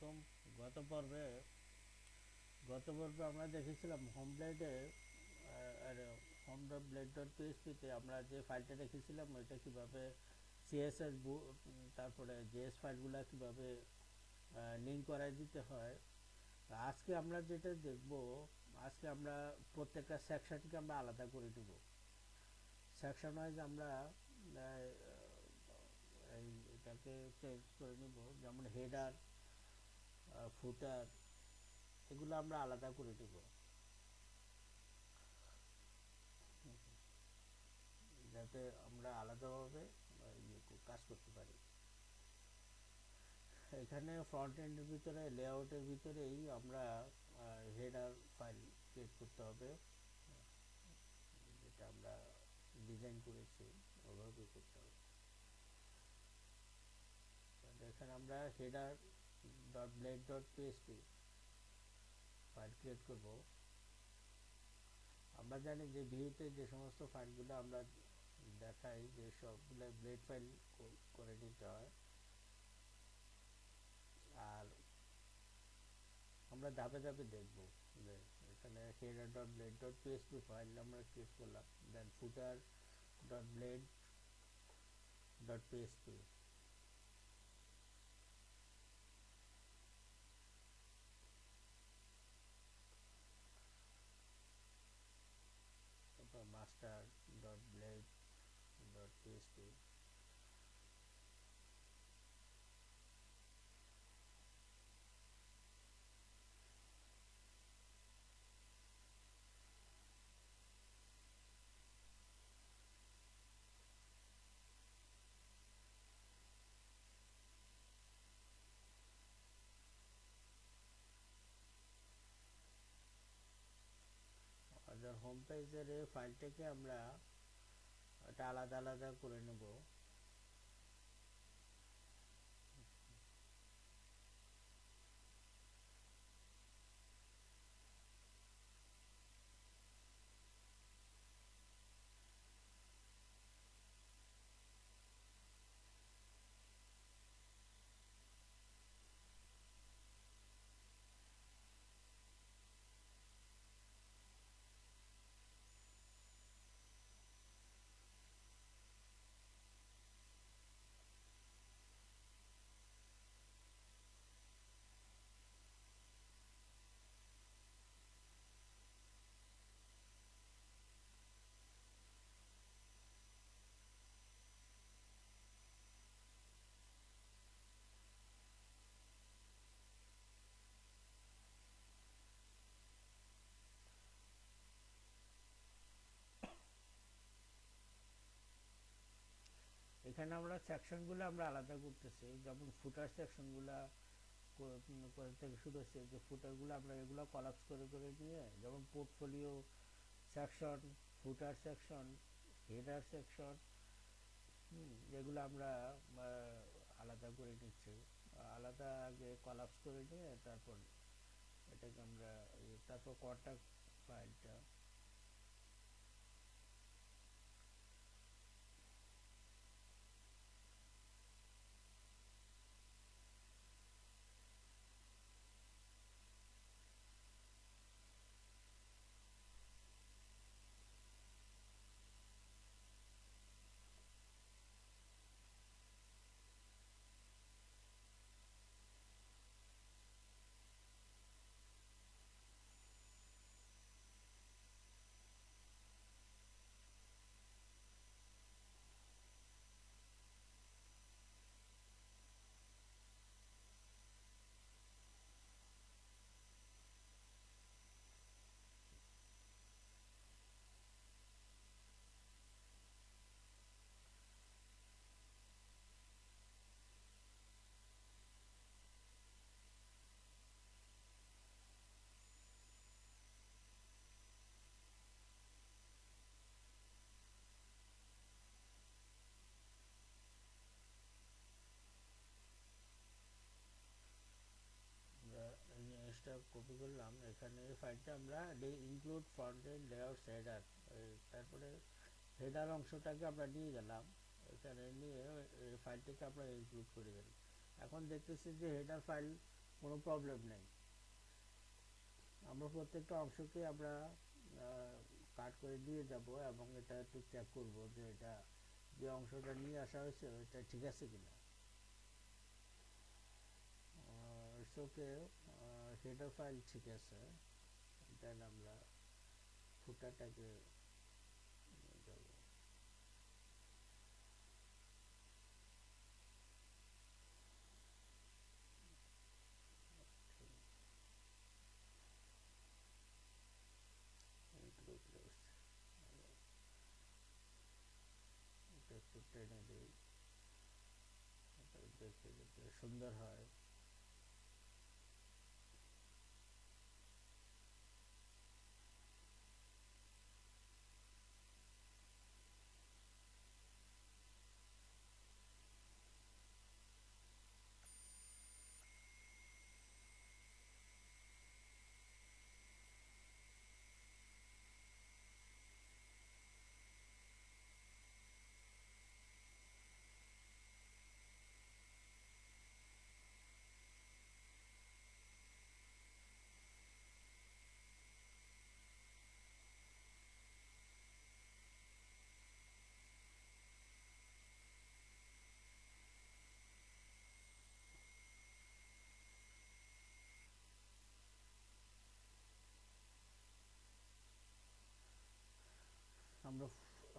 আলাইকুম। গত পর্বে আমরা দেখেছিলাম হোম ব্লেডে আর হোম ব্লেড ডট পিএইচপিতে আমরা যে ফাইলটা দেখেছিলাম ওইটা কীভাবে সিএসএস তারপরে জেএস ফাইলগুলো কীভাবে লিঙ্ক করাই দিতে হয়। আজকে আমরা যেটা দেখব, আজকে আমরা প্রত্যেকটা সেকশনকে আমরা আলাদা করে দেব। সেকশন ওয়াইজ আমরা এটাকে চেঞ্জ করে নিব, যেমন হেডার, ফুটার, এগুলো আমরা আলাদা করে দেব যাতে আমরা আলাদাভাবে কাজ করতে পারি। এখানে ফ্রন্ট এন্ডের ভিতরে লেআউটের ভিতরেই আমরা হেডার ফাইল ক্রিয়েট করতে হবে, যেটা আমরা ডিজাইন করেছি ওভাবে করতে হবে। এখানে আমরা header dot blade dot PHP file create করব। আমরা জানি যে ভিউতে যে সমস্ত ফাইলগুলো আমরা দেখাই যে সবগুলো ব্লেড ফাইল করে নিতে হয়। আর আমরা ধাপে ধাপে দেখব যে এখানে header dot blade dot PHP file আমরা ক্রিয়েট করলাম, দেন ফুটার ডট ব্লেড ডট পিএইচপি, তারপর master dot blade dot PHP. আমাদের হোম পেজের এই ফাইলটাকে আমরা এটা আলাদা আলাদা করে নেব। এখানে আমরা সেকশনগুলো আমরা আলাদা করতেছি, যেমন ফুটার সেকশনগুলো কোথা থেকে শুরু হচ্ছে, যে ফুটারগুলো আমরা এগুলো কলাপস করে করে নিয়ে, যেমন পোর্টফোলিও সেকশন, ফুটার সেকশন, হেডার সেকশন, যেগুলো আমরা আলাদা করে নিচ্ছি। আলাদা আগে কলাপস করে নিয়ে তারপর এটাকে আমরা তারপর কন্ট্যাক্ট ফাইলটা আমরা এই জিনিসটা কপি করলাম। এখানে এই ফাইলটা আমরা include front end layout header, তারপরে হেডার অংশটাকে আমরা নিয়ে গেলাম, এখানে নিয়ে এই ফাইলটাকে আমরা ইনক্লুড করে দিলাম। এখন দেখতেছি যে হেডার ফাইল কোনো প্রবলেম নেই। আমরা প্রত্যেকটা অংশকে আমরা কাট করে দিয়ে যাব এবং এটা একটু চেক করব যে এটা যে অংশটা নিয়ে আসা হয়েছে ওইটা ঠিক আছে কিনা। ইটস ওকে, হেডার ফাইল ঠিক আছে, দেন আমরা ফুটারটাকে নিয়ে যাব। একটু টেনে দিই, দেখতে যাতে সুন্দর হয়।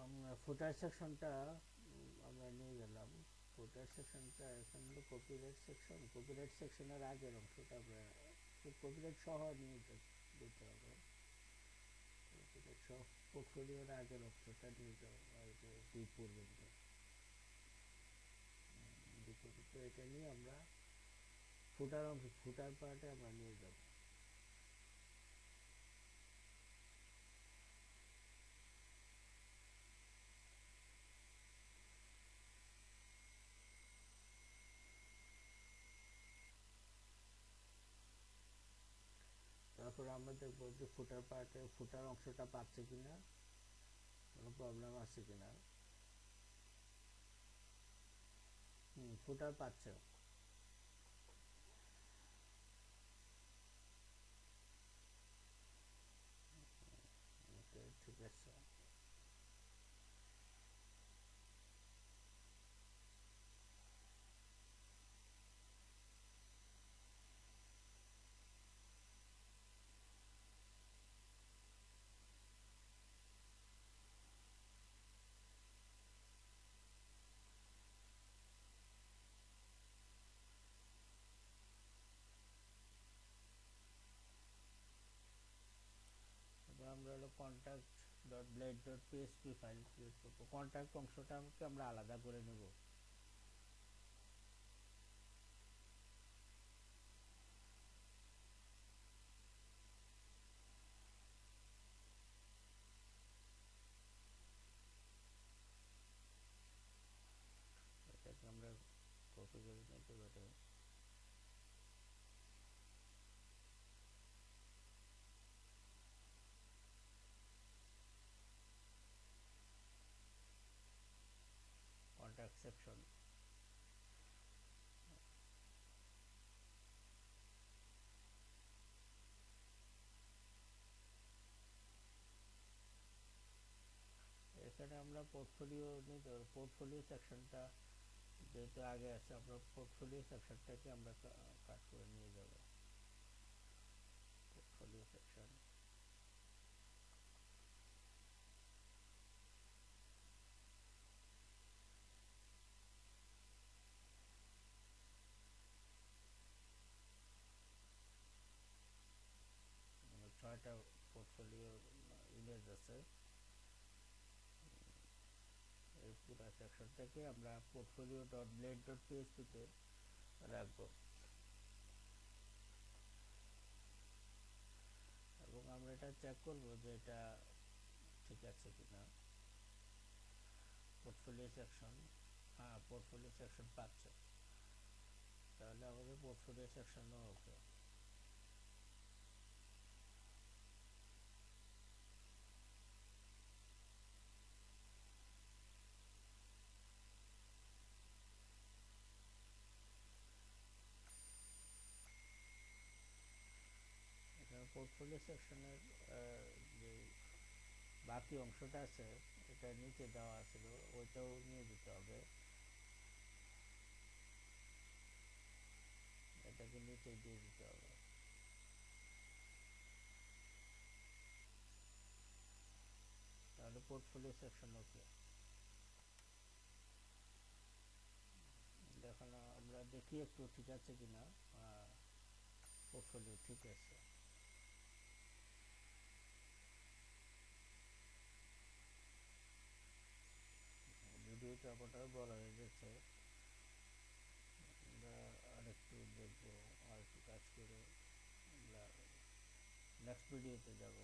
আমরা ফুটার সেকশনটা আমরা নিয়ে গেলাম। ফুটার সেকশনটা এখন হলো কপিরাইট সেকশন। কপিরাইট সেকশনের আগের অংশটা আমরা কপিরাইট সহ নিয়ে যেতে হবে। কপিরাইট সহ পোর্টফোলিওর আগের অংশটা নিয়ে যাওয়া, এই যে দুই পর্যন্ত, দুই পর্যন্ত এটা নিয়ে আমরা ফুটার অংশ, ফুটার পার্টে আমরা নিয়ে যাব। তারপরে আমরা দেখবো যে ফুটার পার্টে ফুটার অংশটা পাচ্ছে কিনা, কোনো প্রবলেম আছে কিনা। ফুটার পাচ্ছে, ওকে ঠিক আছে। এবার আমরা হলো contact dot blade dot PSP file create করবো। কন্ট্যাক্ট অংশটাকে আমরা আলাদা করে নেব। এটাকে আমরা কপি করে নিতে পারি। কন্ট্যাক্ট সেকশন, এখানে আমরা পোর্টফোলিও নিতে, পোর্টফোলিও সেকশনটা যেহেতু আগে আছে, আমরা পোর্টফোলিও সেকশনটাকে আমরা কাট করে নিয়ে যাব। পোর্টফোলিও সেকশন, ছয়টা পোর্টফোলিও ইমেজ আছে। এই পুরো সেকশনটাকে আমরা পোর্টফোলিও ডট ব্লেড ডট পিএসপিতে রাখবো এবং আমরা এটা চেক করব যে এটা ঠিক আছে কিনা। পোর্টফোলিও সেকশন, হ্যাঁ পোর্টফোলিও সেকশন পাচ্ছে, তাহলে আমাদের পোর্টফোলিও সেকশনও ওকে। পোর্টফোলিও সেকশনের যে বাকি অংশটা আছে এটা নিচে দেওয়া আছে, ওইটাও নিয়ে দিতে হবে, এটাকে নিচে দিয়ে দিতে হবে। তাহলে পোর্টফোলিও সেকশন ওকে। এখন আমরা দেখি একটু ঠিক আছে কিনা। পোর্টফোলিও ঠিক আছে। ভিডিওটা আপনার বড় হয়ে গেছে, আমরা আরেকটু দেখবো, আর একটু কাজ করে আমরা নেক্সট ভিডিওতে যাব।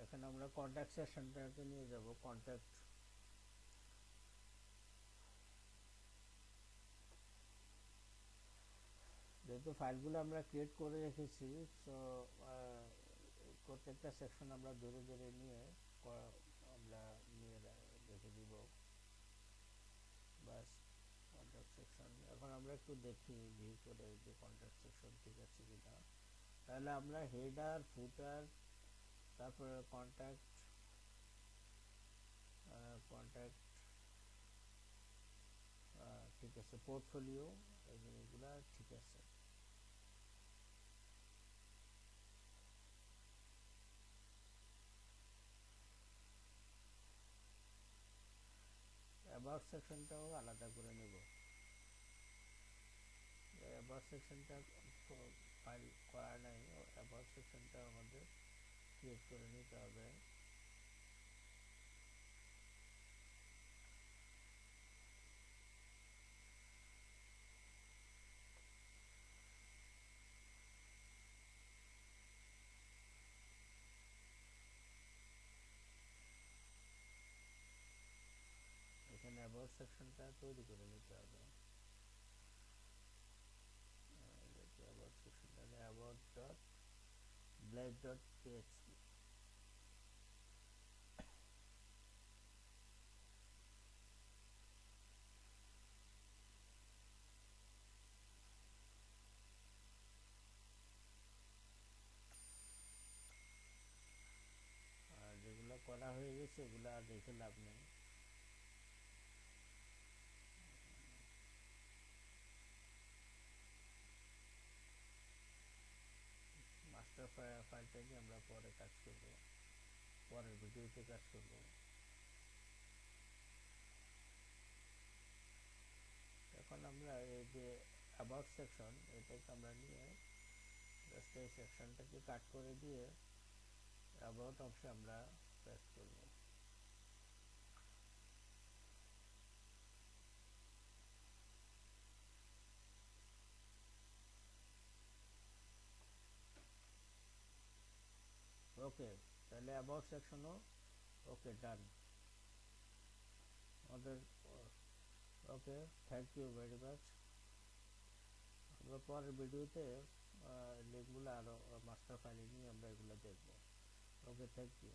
এখানে আমরা কন্ট্যাক্ট সেকশনটাকে নিয়ে যাব। কন্ট্যাক্ট, যেহেতু ফাইলগুলো আমরা ক্রিয়েট করে রেখেছি, তো প্রত্যেকটা সেকশন আমরা ধরে ধরে নিয়ে আমরা নিয়ে রেখে দিব। বাস, কন্ট্যাক্ট সেকশন। এখন আমরা একটু দেখি ভিউ করে যে কন্ট্যাক্ট সেকশন ঠিক আছে কিনা। তাহলে আমরা হেডার, ফুটার, তারপরে কন্ট্যাক্ট, কন্ট্যাক্ট ঠিক আছে, পোর্টফোলিও, এই জিনিসগুলো ঠিক আছে। অ্যাবাউট সেকশনটাও আলাদা করে নেব। অ্যাবাউট সেকশনটা ফাইল করা নাই, অ্যাবাউট সেকশনটা আমাদের ক্রিয়েট করে নিতে হবে। এখানে অ্যাবাউট সেকশনটা তৈরি করে নিতে হবে। অ্যাবাউট সেকশনটা about dot blade dot PHP. আর যেগুলো করা হয়ে গেছে ওগুলো আর রেখে লাভ নেই। মাস্টার ফাইলটা নিয়ে আমরা পরে কাজ করব, পরের ভিডিওতে কাজ করব। এখন আমরা এই যে অ্যাবাউট সেকশন, এটাকে আমরা নিয়ে জাস্ট এই সেকশনটাকে কাট করে দিয়ে অ্যাবাউট অংশে আমরা পেস্ট করব। ওকে, তাহলে অ্যাবাউট সেকশনও ওকে, ডান আমাদের। ওকে, থ্যাংক ইউ ভেরি মাচ। আমরা পরের ভিডিওতে লিঙ্কগুলো আরও মাস্টার ফাইলে নিয়ে আমরা এগুলো দেখব। ওকে, থ্যাংক ইউ।